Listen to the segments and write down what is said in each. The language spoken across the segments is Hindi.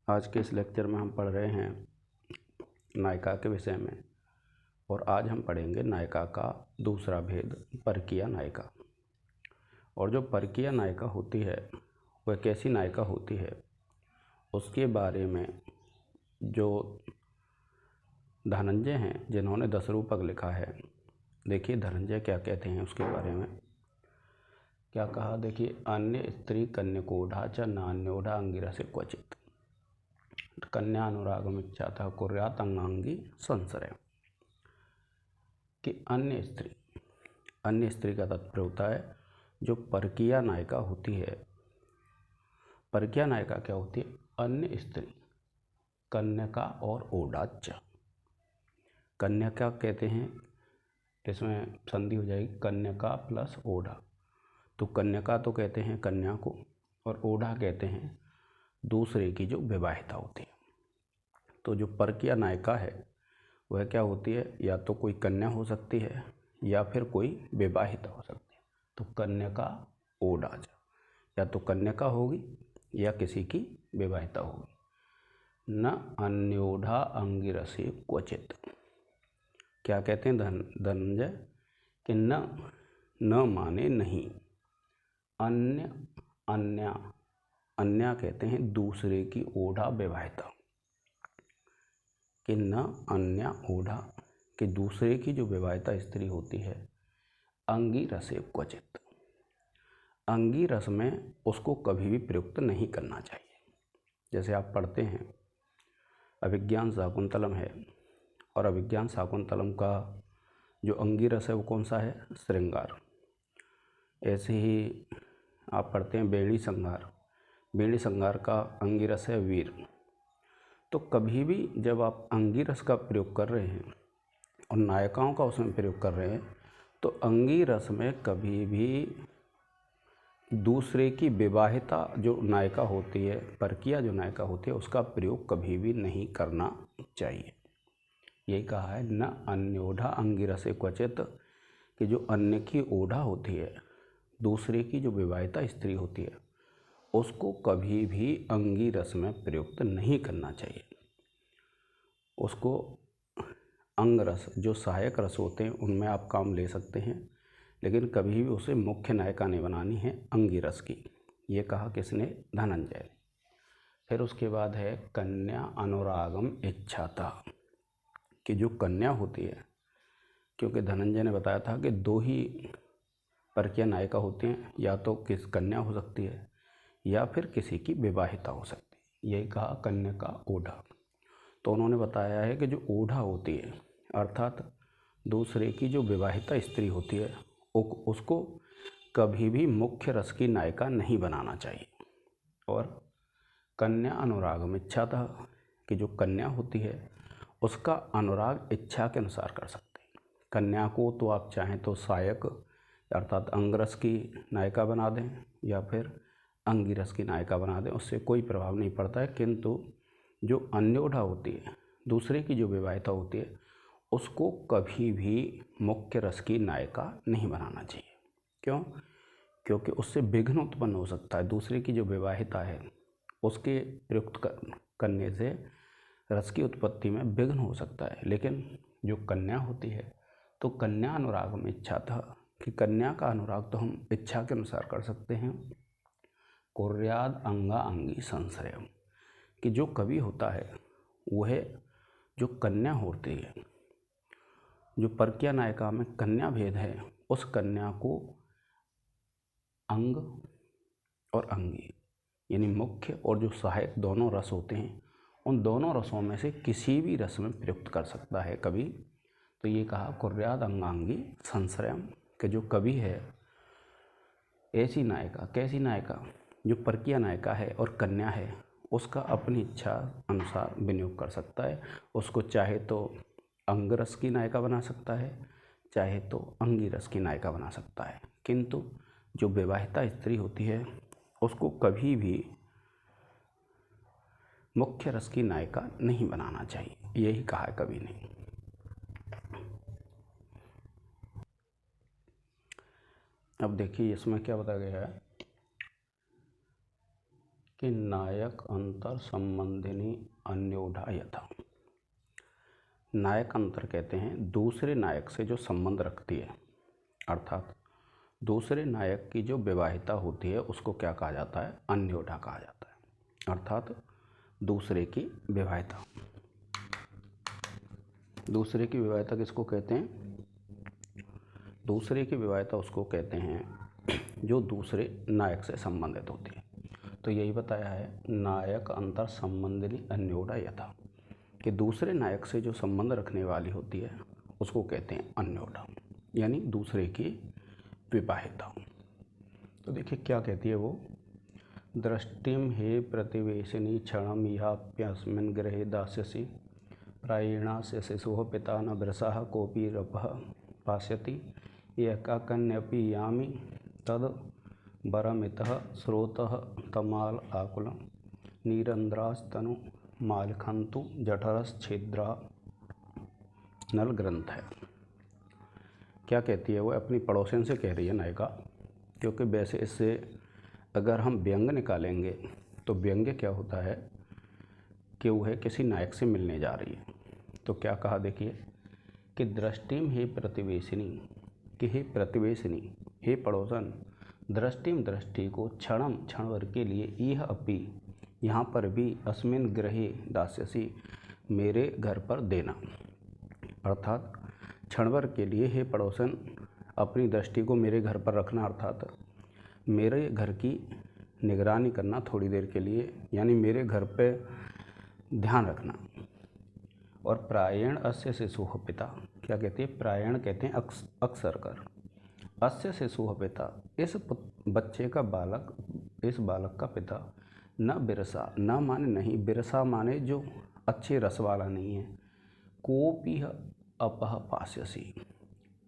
आज के इस लेक्चर में हम पढ़ रहे हैं नायिका के विषय में और आज हम पढ़ेंगे नायिका का दूसरा भेद परकीय नायिका। और जो परकीय नायिका होती है वह कैसी नायिका होती है उसके बारे में जो धनंजय हैं जिन्होंने दशरूपक लिखा है, देखिए धनंजय क्या कहते हैं उसके बारे में। क्या कहा, देखिए, अन्य स्त्री कन्यकोढ़ा च नान्योढ़ा अंगिरसे क्वचित कन्या अनुरागम इच्छा था कुर्यात अंगांगी संशय। कि अन्य स्त्री का तात्पर्य होता है जो परकीय नायिका होती है। परकीय नायिका क्या होती है? अन्य स्त्री, कन्यका और ओढ़ाच। कन्यका कहते हैं, इसमें संधि हो जाएगी कन्यका प्लस ओढ़ा। तो कन्यका तो कहते हैं कन्या को और ओढ़ा कहते हैं दूसरे की जो विवाहिता होती है। तो जो परकीय नायिका है वह क्या होती है? या तो कोई कन्या हो सकती है या फिर कोई विवाहिता हो सकती है। तो कन्यका ओढ़ा, या तो कन्यका होगी या किसी की विवाहिता होगी। न अन्योढ़ा अंगिरसे क्वचित, क्या कहते हैं धनंजय कि न माने नहीं, अन्य कहते हैं दूसरे की ओढ़ा विवाहिता। कि न अन्य ओढ़ा कि दूसरे की जो विवाहिता स्त्री होती है अंगी रसे क्वचित, अंगी रस में उसको कभी भी प्रयुक्त नहीं करना चाहिए। जैसे आप पढ़ते हैं अभिज्ञान शाकुंतलम है और अभिज्ञान शाकुंतलम का जो अंगी रस है वो कौन सा है? श्रृंगार। ऐसे ही आप पढ़ते हैं बेड़ी संगार, बेड़ी संगार का अंगी रस है वीर। तो कभी भी जब आप अंगी रस का प्रयोग कर रहे हैं और नायिकाओं का उसमें प्रयोग कर रहे हैं तो अंगी रस में कभी भी दूसरे की विवाहिता जो नायिका होती है, परकीय जो नायिका होती है, उसका प्रयोग कभी भी नहीं करना चाहिए। यही कहा है न अन्योढ़ा अंगिरसे क्वचित, कि जो अन्य की ओढ़ा होती है, दूसरे की जो विवाहिता स्त्री होती है, उसको कभी भी अंगी रस में प्रयुक्त नहीं करना चाहिए। उसको अंग रस जो सहायक रस होते हैं उनमें आप काम ले सकते हैं, लेकिन कभी भी उसे मुख्य नायिका नहीं बनानी है अंगी रस की। ये कहा किसने? धनंजय ने। फिर उसके बाद है कन्या अनुरागम इच्छाता, कि जो कन्या होती है, क्योंकि धनंजय ने बताया था कि दो ही परकीय नायिका होती हैं, या तो किस कन्या हो सकती है या फिर किसी की विवाहिता हो सकती है। यही कहा कन्या का ओढ़ा। तो उन्होंने बताया है कि जो ओढ़ा होती है अर्थात दूसरे की जो विवाहिता स्त्री होती है उसको कभी भी मुख्य रस की नायिका नहीं बनाना चाहिए। और कन्या अनुरागम इच्छा था, कि जो कन्या होती है उसका अनुराग इच्छा के अनुसार कर सकते हैं। कन्या को तो आप चाहें तो सहायक अर्थात अंगरस की नायिका बना दें या फिर अंगिरस की नायिका बना दें, उससे कोई प्रभाव नहीं पड़ता है। किंतु जो अन्योढ़ा होती है, दूसरे की जो विवाहिता होती है, उसको कभी भी मुख्य रस की नायिका नहीं बनाना चाहिए। क्यों? क्योंकि उससे विघ्न उत्पन्न हो सकता है। दूसरे की जो विवाहिता है उसके प्रयुक्त करने से रस की उत्पत्ति में विघ्न हो सकता है। लेकिन जो कन्या होती है तो कन्या अनुराग में इच्छा था, कि कन्या का अनुराग तो हम इच्छा के अनुसार कर सकते हैं। कुर्याद अंगा अंगी संशयम, कि जो कवि होता है वह जो कन्या होती है, जो परकीय नायिका में कन्या भेद है, उस कन्या को अंग और अंगी यानी मुख्य और जो सहायक दोनों रस होते हैं उन दोनों रसों में से किसी भी रस में प्रयुक्त कर सकता है कवि। तो ये कहा कुर्याद अंगांगी संश्रयम, कि जो कवि है ऐसी नायिका, कैसी नायिका? जो परकीय नायिका है और कन्या है उसका अपनी इच्छा अनुसार विनियोग कर सकता है। उसको चाहे तो अंग रस की नायिका बना सकता है, चाहे तो अंगी रस की नायिका बना सकता है। किंतु जो विवाहिता स्त्री होती है उसको कभी भी मुख्य रस की नायिका नहीं बनाना चाहिए। यही कहा है कवि ने। अब देखिए इसमें क्या बताया गया है कि नायक अंतर संबंधिनी अन्योढ़ा यथा। नायक अंतर कहते हैं दूसरे नायक से जो संबंध रखती है, अर्थात दूसरे नायक की जो विवाहिता होती है उसको क्या कहा जाता है? अन्योढ़ा कहा जाता है। अर्थात दूसरे की विवाहिता। दूसरे की विवाहिता किसको कहते हैं? दूसरे की विवाहिता उसको कहते हैं जो दूसरे नायक से संबंधित होती है। तो यही बताया है, नायक अंतर संबंधिनी अन्योढ़ा यथा, कि दूसरे नायक से जो संबंध रखने वाली होती है उसको कहते हैं अन्योढ़ा, यानी दूसरे की विवाहिता। तो देखिए क्या कहती है वो, दृष्टिम हे प्रतिवेशिनी क्षणम याप्यस्मिन् गृहे दास्यसि प्रायेणास्य शिशुः पिता न वृषः कोऽपि रपः पास्यति एकाकिन्यपि यामि तद् वरमितः स्रोतः तमाल आकुलं नीरंद्रास्तनु मालखंतु जठरश्छिद्रा नल ग्रंथ है। क्या कहती है वो? अपनी पड़ोसन से कह रही है नायिका, क्योंकि वैसे इससे अगर हम व्यंग निकालेंगे तो व्यंग क्या होता है कि वो है किसी नायक से मिलने जा रही है। तो क्या कहा देखिए, कि दृष्टिम हे प्रतिवेशिनी, कि हे प्रतिवेशिनी, हे पड़ोसन, दृष्टिम दृष्टि को क्षणम क्षण भर के लिए यह अपि यहाँ पर भी अस्मिन गृहे दास्यसि मेरे घर पर देना। अर्थात क्षण भर के लिए हे पड़ोसन अपनी दृष्टि को मेरे घर पर रखना, अर्थात मेरे घर की निगरानी करना थोड़ी देर के लिए, यानी मेरे घर पे ध्यान रखना। और प्रायण अस्य शिशुः पिता, क्या कहती है? प्रायण कहते हैं अक्सर कर, अस्य शिशुः पिता, इस बच्चे का बालक, इस बालक का पिता, न बिरसा, न माने नहीं, बिरसा माने जो अच्छे रस वाला नहीं है, कोपी अपह पास्यसी,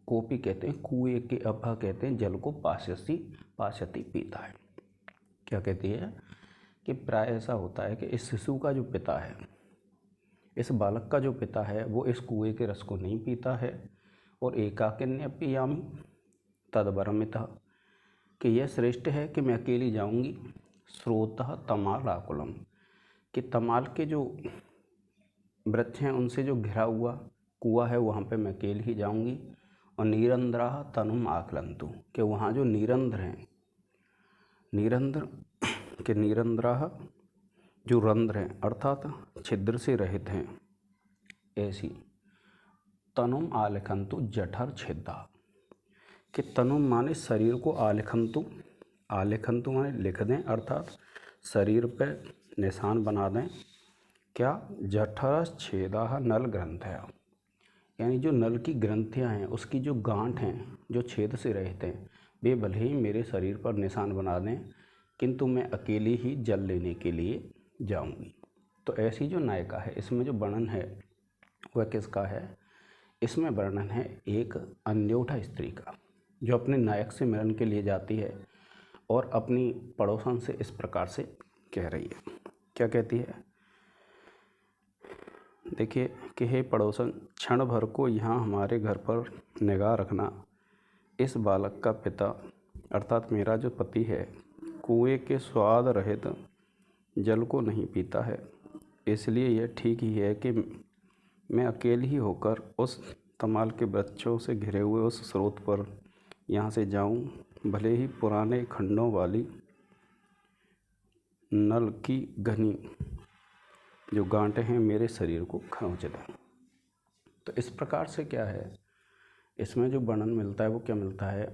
कोपी कहते हैं कुएं के, अपह कहते हैं जल को, पास्यसी पास्यति पीता है। क्या कहती है कि प्राय ऐसा होता है कि इस शिशु का जो पिता है, इस बालक का जो पिता है वो इस कुएं के रस को नहीं पीता है। और एकाकिन्य पियामी तदवरमितः, कि यह श्रेष्ठ है कि मैं अकेली जाऊंगी। स्रोतः तमाल आकुलम, कि तमाल के जो वृक्ष हैं उनसे जो घिरा हुआ कुआं है वहाँ पे मैं अकेली ही जाऊंगी। और नीरंद्रा तनुम आकलंतु, कि वहाँ जो नीरंध्र हैं, नीरंध्र के नीरंद्रा जो रंध्र हैं अर्थात छिद्र से रहित हैं, ऐसी तनुम आलेखंतु जठर छिद्रा, कि तनुम माने शरीर को, आलेखंतु, आलेखंतु माने लिख दें, अर्थात शरीर पे निशान बना दें। क्या? जठर छेदा नल ग्रंथ है, यानी जो नल की ग्रंथियां हैं उसकी जो गांठ हैं जो छेद से रहित हैं वे भले ही मेरे शरीर पर निशान बना दें, किंतु मैं अकेली ही जल लेने के लिए जाऊंगी। तो ऐसी जो नायिका है, इसमें जो वर्णन है वह किसका है? इसमें वर्णन है एक अन्योढ़ा स्त्री का, जो अपने नायक से मिलन के लिए जाती है और अपनी पड़ोसन से इस प्रकार से कह रही है। क्या कहती है? देखिए कि हे पड़ोसन, क्षण भर को यहाँ हमारे घर पर निगाह रखना। इस बालक का पिता अर्थात मेरा जो पति है कुएं के स्वाद रहित जल को नहीं पीता है, इसलिए यह ठीक ही है कि मैं अकेली ही होकर उस तमाल के वृक्षों से घिरे हुए उस स्रोत पर यहाँ से जाऊँ, भले ही पुराने खंडों वाली नल की घनी जो गांठें हैं मेरे शरीर को खरोंच दें। तो इस प्रकार से क्या है, इसमें जो वर्णन मिलता है वो क्या मिलता है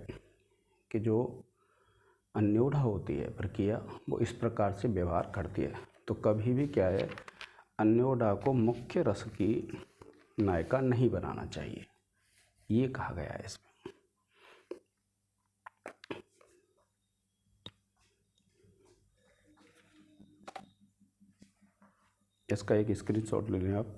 कि जो अन्योढ़ा होती है प्रक्रिया वो इस प्रकार से व्यवहार करती है। तो कभी भी क्या है, अन्योढ़ा को मुख्य रस की नायिका नहीं बनाना चाहिए, ये कहा गया है इसमें। इसका एक स्क्रीनशॉट ले लें आप।